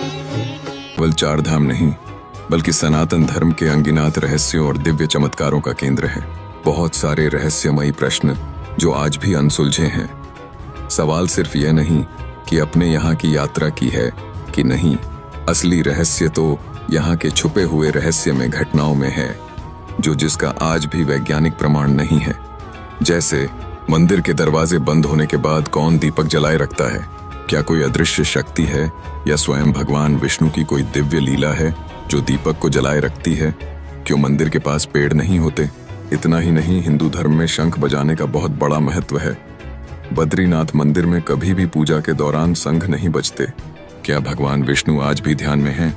केवल चार धाम नहीं, बल्कि सनातन धर्म के अंगिनात रहस्यों और दिव्य चमत्कारों का केंद्र है। बहुत सारे रहस्यमयी प्रश्न जो आज भी अनसुलझे हैं। सवाल सिर्फ यह नहीं कि अपने यहाँ की यात्रा की है कि नहीं, असली रहस्य तो यहाँ के छुपे हुए रहस्यमय घटनाओं में है, जिसका आज भी वैज्ञानिक प्रमाण नहीं है। जैसे मंदिर के दरवाजे बंद होने के बाद कौन दीपक जलाए रखता है? क्या कोई अदृश्य शक्ति है या स्वयं भगवान विष्णु की कोई दिव्य लीला है जो दीपक को जलाए रखती है? क्यों मंदिर के पास पेड़ नहीं होते? इतना ही नहीं, हिंदू धर्म में शंख बजाने का बहुत बड़ा महत्व है। बद्रीनाथ मंदिर में कभी भी पूजा के दौरान शंख नहीं बजते। क्या भगवान विष्णु आज भी ध्यान में हैं?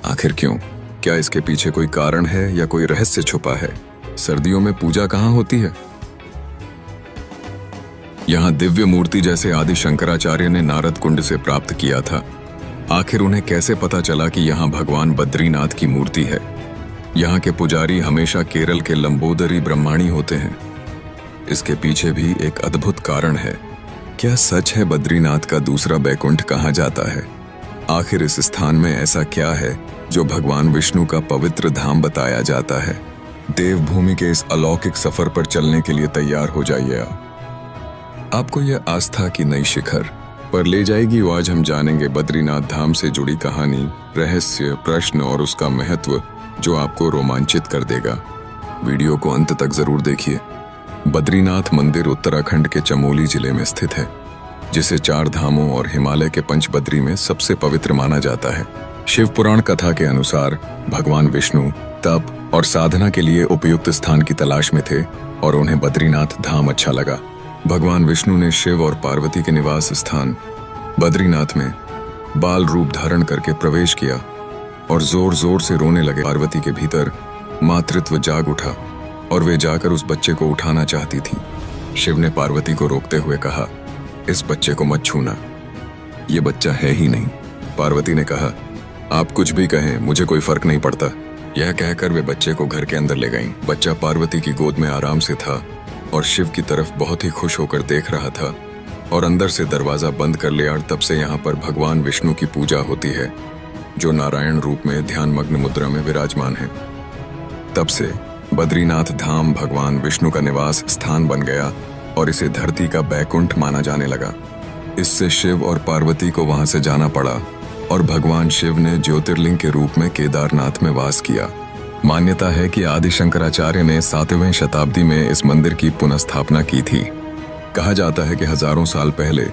आखिर क्यों? क्या इसके पीछे कोई कारण है या कोई रहस्य छुपा है? सर्दियों में पूजा कहाँ होती है? यहाँ दिव्य मूर्ति जैसे आदि शंकराचार्य ने नारद कुंड से प्राप्त किया था। आखिर उन्हें कैसे पता चला कि यहाँ भगवान बद्रीनाथ की मूर्ति है? यहाँ के पुजारी हमेशा केरल के लंबोदरी ब्रह्माणी होते हैं। इसके पीछे भी एक अद्भुत कारण है। क्या सच है बद्रीनाथ का दूसरा बैकुंठ कहा जाता है? आखिर इस स्थान में ऐसा क्या है जो भगवान विष्णु का पवित्र धाम बताया जाता है? देवभूमि के इस अलौकिक सफर पर चलने के लिए तैयार हो जाइए। आपको यह आस्था की नई शिखर पर ले जाएगी। आज हम जानेंगे बद्रीनाथ धाम से जुड़ी कहानी, रहस्य, प्रश्न और उसका महत्व जो आपको रोमांचित कर देगा। वीडियो को अंत तक जरूर देखिए। बद्रीनाथ मंदिर उत्तराखंड के चमोली जिले में स्थित है, जिसे चार धामों और हिमालय के पंचबद्री में सबसे पवित्र माना जाता है। शिव पुराण कथा के अनुसार भगवान विष्णु तप और साधना के लिए उपयुक्त स्थान की तलाश में थे और उन्हें बद्रीनाथ धाम अच्छा लगा। भगवान विष्णु ने शिव और पार्वती के निवास स्थान बद्रीनाथ में बाल रूप धारण करके प्रवेश किया और जोर जोर से रोने लगे। पार्वती के भीतर मातृत्व जाग उठा और वे जाकर उस बच्चे को उठाना चाहती थी। शिव ने पार्वती को रोकते हुए कहा, इस बच्चे को मत छूना, ये बच्चा है ही नहीं। पार्वती ने कहा, आप कुछ भी कहें, मुझे कोई फर्क नहीं पड़ता। यह कहकर वे बच्चे को घर के अंदर ले गईं। बच्चा पार्वती की गोद में आराम से था और शिव की तरफ बहुत ही खुश होकर देख रहा था और अंदर से दरवाजा बंद कर लिया। और तब से यहाँ पर भगवान विष्णु की पूजा होती है, जो नारायण रूप में ध्यान मग्न मुद्रा में विराजमान है। तब से बद्रीनाथ धाम भगवान विष्णु का निवास स्थान बन गया और इसे धरती का बैकुंठ माना जाने लगा। इससे शिव और पार्वती को वहां से जाना पड़ा और भगवान शिव ने ज्योतिर्लिंग के रूप में केदारनाथ में वास किया। मान्यता है कि आदि शंकराचार्य ने 7वीं शताब्दी में इस मंदिर की पुनर्स्थापना की थी। कहा जाता है कि हजारों साल पहले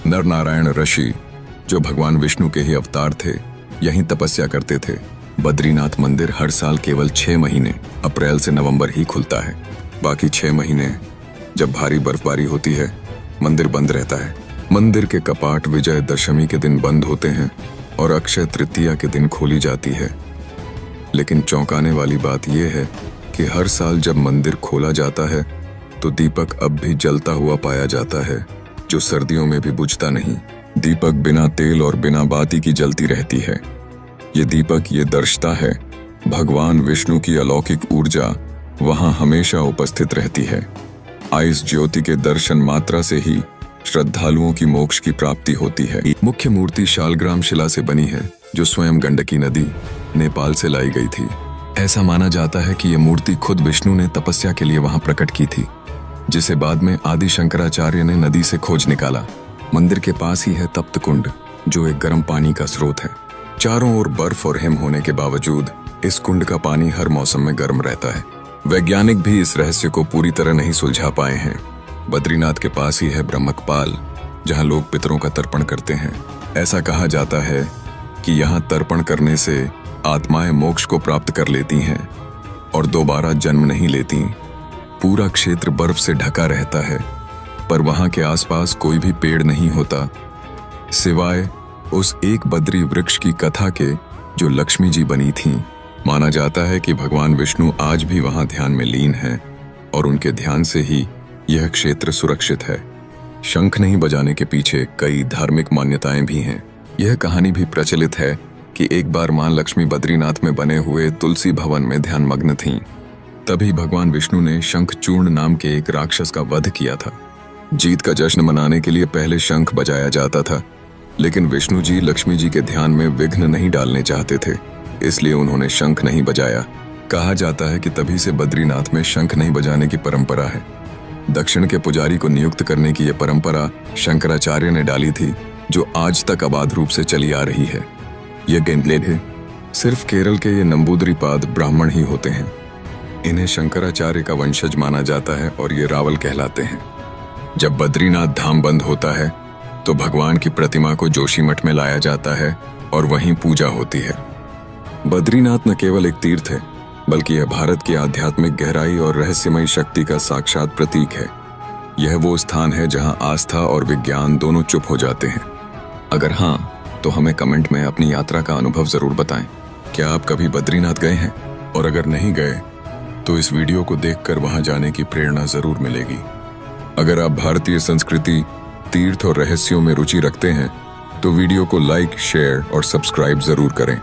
नर नारायण ऋषि, जो भगवान विष्णु के ही अवतार थे, यहीं तपस्या करते थे। बद्रीनाथ मंदिर हर साल केवल 6 महीने अप्रैल से नवंबर ही खुलता है। बाकी 6 महीने जब भारी बर्फबारी होती है, मंदिर बंद रहता है। मंदिर के कपाट विजयदशमी के दिन बंद होते हैं और अक्षय तृतीया के दिन खोली जाती है। लेकिन चौंकाने वाली बात यह है कि हर साल जब मंदिर खोला जाता है तो दीपक अब भी जलता हुआ पाया जाता है, जो सर्दियों में भी बुझता नहीं। दीपक बिना तेल और बिना बाती की जलती रहती है। ये दीपक ये दर्शाता है भगवान विष्णु की अलौकिक ऊर्जा वहां हमेशा उपस्थित रहती है। इस ज्योति के दर्शन मात्रा से ही श्रद्धालुओं की मोक्ष की प्राप्ति होती है। मुख्य मूर्ति शालग्राम शिला से बनी है, जो स्वयं गंडकी नदी नेपाल से लाई गई थी। ऐसा माना जाता है कि यह मूर्ति खुद विष्णु ने तपस्या के लिए वहां प्रकट की थी, जिसे बाद में आदि शंकराचार्य ने नदी से खोज निकाला। मंदिर के पास ही है तप्त कुंड, जो एक गर्म पानी का स्रोत है। चारों ओर बर्फ और हिम होने के बावजूद इस कुंड का पानी हर मौसम में गर्म रहता है। वैज्ञानिक भी इस रहस्य को पूरी तरह नहीं सुलझा पाए हैं। बद्रीनाथ के पास ही है ब्रह्मकपाल, जहां लोग पितरों का तर्पण करते हैं। ऐसा कहा जाता है कि यहाँ तर्पण करने से आत्माएं मोक्ष को प्राप्त कर लेती हैं और दोबारा जन्म नहीं लेती। पूरा क्षेत्र बर्फ से ढका रहता है, पर वहां के आसपास कोई भी पेड़ नहीं होता, सिवाय उस एक बद्री वृक्ष की कथा के, जो लक्ष्मी जी बनी थीं। माना जाता है कि भगवान विष्णु आज भी वहां ध्यान में लीन हैं और उनके ध्यान से ही यह क्षेत्र सुरक्षित है। शंख नहीं बजाने के पीछे कई धार्मिक मान्यताएं भी हैं। यह कहानी भी प्रचलित है कि एक बार मां लक्ष्मी बद्रीनाथ में बने हुए तुलसी भवन में ध्यान मग्न थीं। तभी भगवान विष्णु ने शंखचूर्ण नाम के एक राक्षस का वध किया था। जीत का जश्न मनाने के लिए पहले शंख बजाया जाता था, लेकिन विष्णु जी लक्ष्मी जी के ध्यान में विघ्न नहीं डालने चाहते थे, इसलिए उन्होंने शंख नहीं बजाया। कहा जाता है कि तभी से बद्रीनाथ में शंख नहीं बजाने की परंपरा है। दक्षिण के पुजारी को नियुक्त करने की यह परंपरा शंकराचार्य ने डाली थी, जो आज तक अबाध रूप से चली आ रही है। ये गेंदलेढे सिर्फ केरल के ये नंबूदरीपाद ब्राह्मण ही होते हैं। इन्हें शंकराचार्य का वंशज माना जाता है और ये रावल कहलाते हैं। जब बद्रीनाथ धाम बंद होता है तो भगवान की प्रतिमा को जोशीमठ में लाया जाता है और वहीं पूजा होती है। बद्रीनाथ न केवल एक तीर्थ है, बल्कि यह भारत की आध्यात्मिक गहराई और रहस्यमयी शक्ति का साक्षात प्रतीक है। यह वो स्थान है जहां आस्था और विज्ञान दोनों चुप हो जाते हैं। अगर हाँ, तो हमें कमेंट में अपनी यात्रा का अनुभव जरूर बताएं। क्या आप कभी बद्रीनाथ गए हैं? और अगर नहीं गए तो इस वीडियो को देखकर वहां जाने की प्रेरणा जरूर मिलेगी। अगर आप भारतीय संस्कृति, तीर्थ और रहस्यों में रुचि रखते हैं तो वीडियो को लाइक, शेयर और सब्सक्राइब जरूर करें।